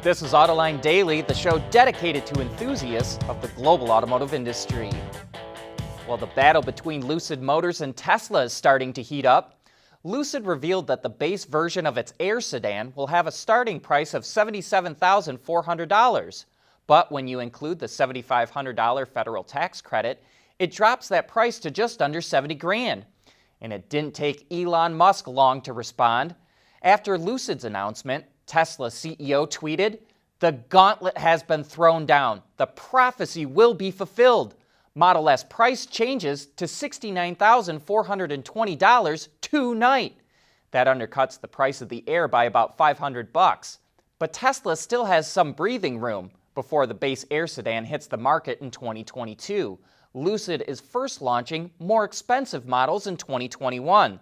This is Autoline Daily, the show dedicated to enthusiasts of the global automotive industry. Well, the battle between Lucid Motors and Tesla is starting to heat up. Lucid revealed that the base version of its Air sedan will have a starting price of $77,400. But when you include the $7,500 federal tax credit, it drops that price to just under $70,000. And it didn't take Elon Musk long to respond. After Lucid's announcement, Tesla CEO tweeted, "The gauntlet has been thrown down. The prophecy will be fulfilled. Model S price changes to $69,420 tonight." That undercuts the price of the Air by about $500. But Tesla still has some breathing room before the base Air sedan hits the market in 2022. Lucid is first launching more expensive models in 2021.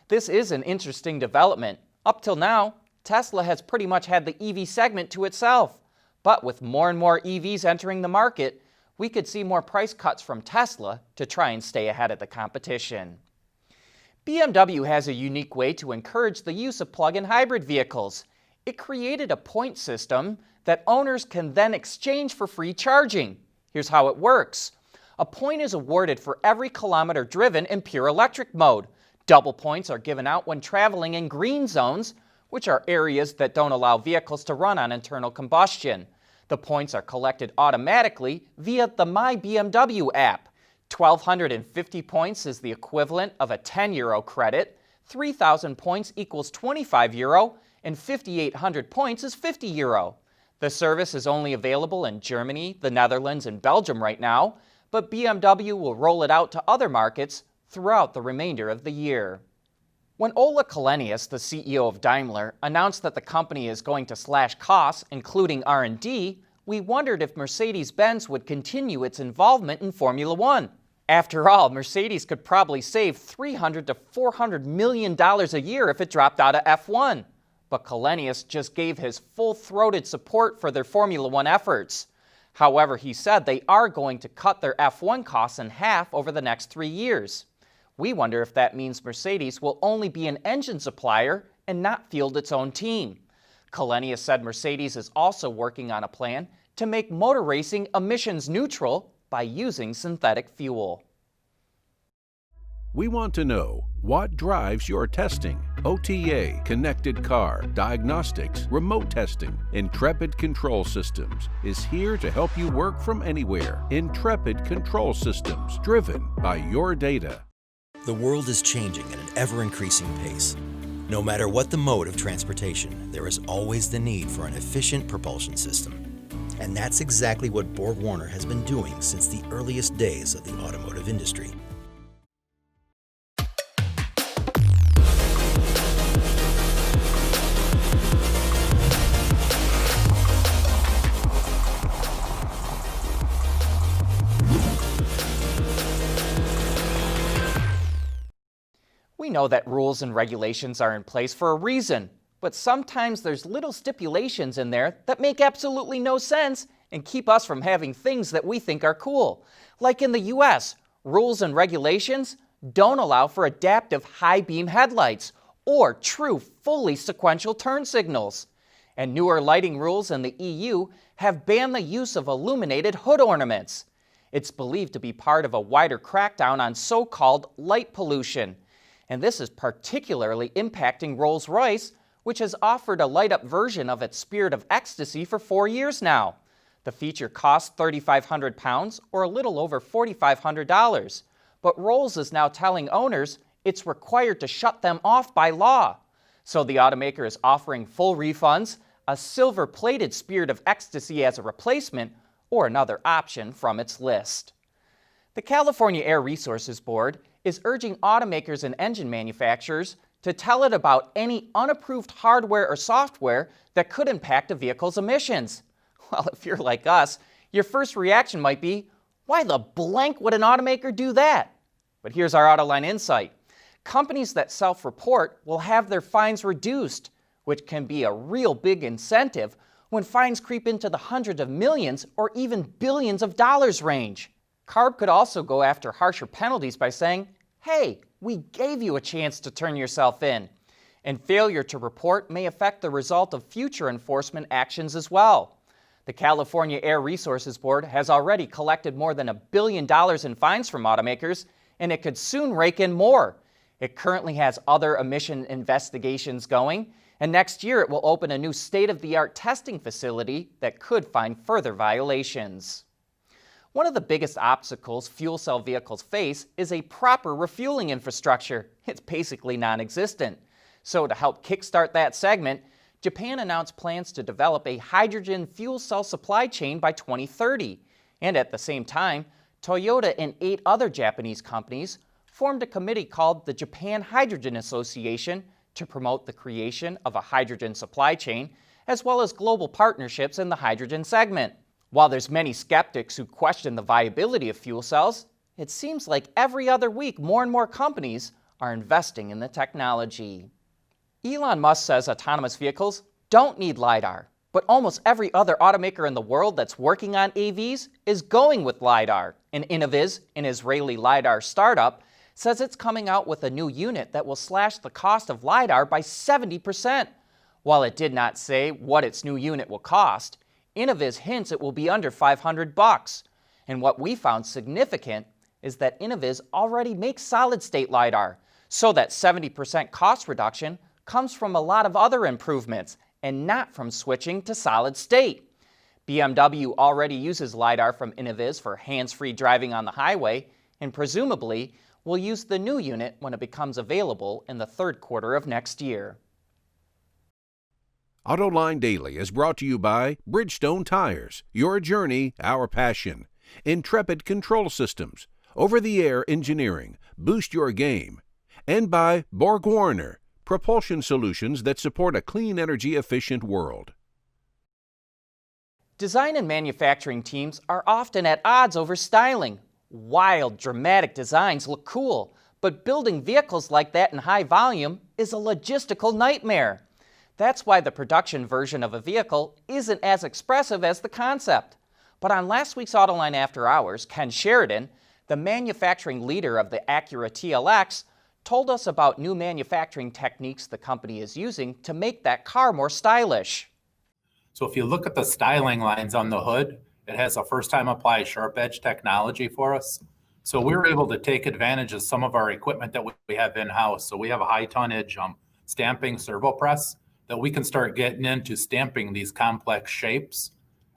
This is an interesting development. Up till now, Tesla has pretty much had the EV segment to itself. But with more and more EVs entering the market, we could see more price cuts from Tesla to try and stay ahead of the competition. BMW has a unique way to encourage the use of plug-in hybrid vehicles. It created a point system that owners can then exchange for free charging. Here's how it works. A point is awarded for every kilometer driven in pure electric mode. Double points are given out when traveling in green zones, which are areas that don't allow vehicles to run on internal combustion. The points are collected automatically via the My BMW app. 1,250 points is the equivalent of a €10 credit, 3,000 points equals €25, and 5,800 points is €50. The service is only available in Germany, the Netherlands, and Belgium right now, but BMW will roll it out to other markets throughout the remainder of the year. When Ola Källenius, the CEO of Daimler, announced that the company is going to slash costs, including R&D, we wondered if Mercedes-Benz would continue its involvement in Formula One. After all, Mercedes could probably save $300 to $400 million a year if it dropped out of F1. But Källenius just gave his full-throated support for their Formula One efforts. However, he said they are going to cut their F1 costs in half over the next 3 years. We wonder if that means Mercedes will only be an engine supplier and not field its own team. Källenius said Mercedes is also working on a plan to make motor racing emissions neutral by using synthetic fuel. We want to know what drives your testing. OTA, connected car, diagnostics, remote testing. Intrepid Control Systems is here to help you work from anywhere. Intrepid Control Systems, driven by your data. The world is changing at an ever-increasing pace. No matter what the mode of transportation, there is always the need for an efficient propulsion system. And that's exactly what BorgWarner has been doing since the earliest days of the automotive industry. We know that rules and regulations are in place for a reason, but sometimes there's little stipulations in there that make absolutely no sense and keep us from having things that we think are cool. Like in the US, rules and regulations don't allow for adaptive high-beam headlights or true fully sequential turn signals. And newer lighting rules in the EU have banned the use of illuminated hood ornaments. It's believed to be part of a wider crackdown on so-called light pollution. And this is particularly impacting Rolls-Royce, which has offered a light-up version of its Spirit of Ecstasy for 4 years now. The feature costs £3,500 or a little over $4,500. But Rolls is now telling owners it's required to shut them off by law. So the automaker is offering full refunds, a silver-plated Spirit of Ecstasy as a replacement, or another option from its list. The California Air Resources Board is urging automakers and engine manufacturers to tell it about any unapproved hardware or software that could impact a vehicle's emissions. Well, if you're like us, your first reaction might be, why the blank would an automaker do that? But here's our Autoline insight. Companies that self-report will have their fines reduced, which can be a real big incentive when fines creep into the hundreds of millions or even billions of dollars range. CARB could also go after harsher penalties by saying, hey, we gave you a chance to turn yourself in. And failure to report may affect the result of future enforcement actions as well. The California Air Resources Board has already collected more than $1 billion in fines from automakers, and it could soon rake in more. It currently has other emission investigations going, and next year it will open a new state-of-the-art testing facility that could find further violations. One of the biggest obstacles fuel cell vehicles face is a proper refueling infrastructure. It's basically non-existent. So to help kickstart that segment, Japan announced plans to develop a hydrogen fuel cell supply chain by 2030. And at the same time, Toyota and 8 other Japanese companies formed a committee called the Japan Hydrogen Association to promote the creation of a hydrogen supply chain, as well as global partnerships in the hydrogen segment. While there's many skeptics who question the viability of fuel cells, it seems like every other week more and more companies are investing in the technology. Elon Musk says autonomous vehicles don't need Lidar, but almost every other automaker in the world that's working on AVs is going with Lidar. And Innoviz, an Israeli Lidar startup, says it's coming out with a new unit that will slash the cost of Lidar by 70%. While it did not say what its new unit will cost, Innoviz hints it will be under $500. And what we found significant is that Innoviz already makes solid-state Lidar, so that 70% cost reduction comes from a lot of other improvements and not from switching to solid-state. BMW already uses Lidar from Innoviz for hands-free driving on the highway, and presumably will use the new unit when it becomes available in the third quarter of next year. Autoline Daily is brought to you by Bridgestone Tires, your journey, our passion. Intrepid Control Systems, over-the-air engineering, boost your game. And by BorgWarner, propulsion solutions that support a clean energy-efficient world. Design and manufacturing teams are often at odds over styling. Wild, dramatic designs look cool, but building vehicles like that in high volume is a logistical nightmare. That's why the production version of a vehicle isn't as expressive as the concept. But on last week's Autoline After Hours, Ken Sheridan, the manufacturing leader of the Acura TLX, told us about new manufacturing techniques the company is using to make that car more stylish. So if you look at the styling lines on the hood, it has a first-time apply sharp edge technology for us. So we were able to take advantage of some of our equipment that we have in-house. So we have a high tonnage stamping servo press that we can start getting into stamping these complex shapes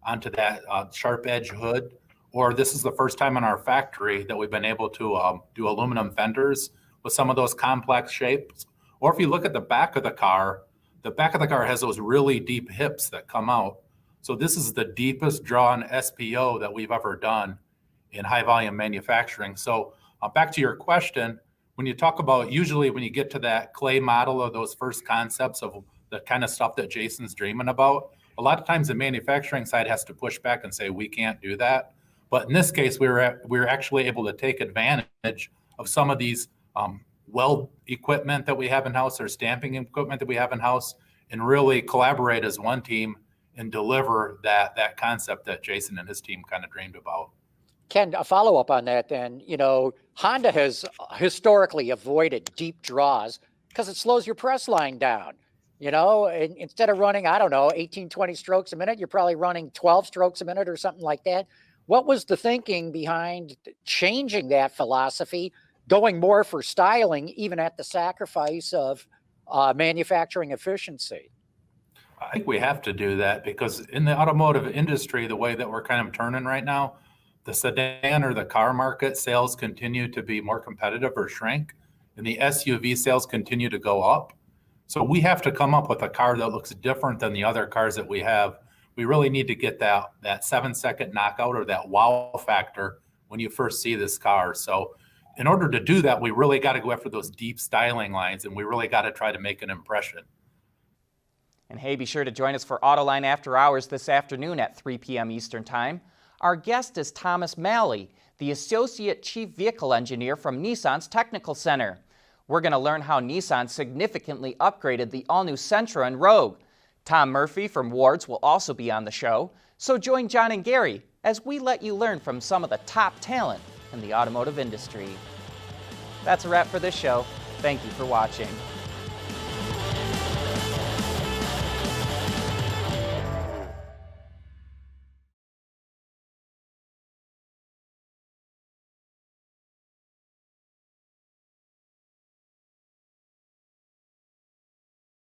onto that sharp edge hood. Or this is the first time in our factory that we've been able to do aluminum fenders with some of those complex shapes. Or if you look at the back of the car has those really deep hips that come out. So this is the deepest drawn SPO that we've ever done in high volume manufacturing. So back to your question, when you talk about, usually when you get to that clay model of those first concepts of the kind of stuff that Jason's dreaming about, a lot of times the manufacturing side has to push back and say, we can't do that. But in this case, we were actually able to take advantage of some of these weld equipment that we have in-house or stamping equipment that we have in-house and really collaborate as one team and deliver that concept that Jason and his team kind of dreamed about. Ken, a follow-up on that then, Honda has historically avoided deep draws because it slows your press line down. And instead of running, 18, 20 strokes a minute, you're probably running 12 strokes a minute or something like that. What was the thinking behind changing that philosophy, going more for styling, even at the sacrifice of manufacturing efficiency? I think we have to do that because in the automotive industry, the way that we're kind of turning right now, the sedan or the car market sales continue to be more competitive or shrink, and the SUV sales continue to go up. So we have to come up with a car that looks different than the other cars that we have. We really need to get that 7-second knockout or that wow factor when you first see this car. So in order to do that, we really got to go after those deep styling lines, and we really got to try to make an impression. And hey, be sure to join us for Autoline After Hours this afternoon at 3 p.m. Eastern Time. Our guest is Thomas Malley, the Associate Chief Vehicle Engineer from Nissan's Technical Center. We're going to learn how Nissan significantly upgraded the all-new Sentra and Rogue. Tom Murphy from Ward's will also be on the show, so join John and Gary as we let you learn from some of the top talent in the automotive industry. That's a wrap for this show. Thank you for watching.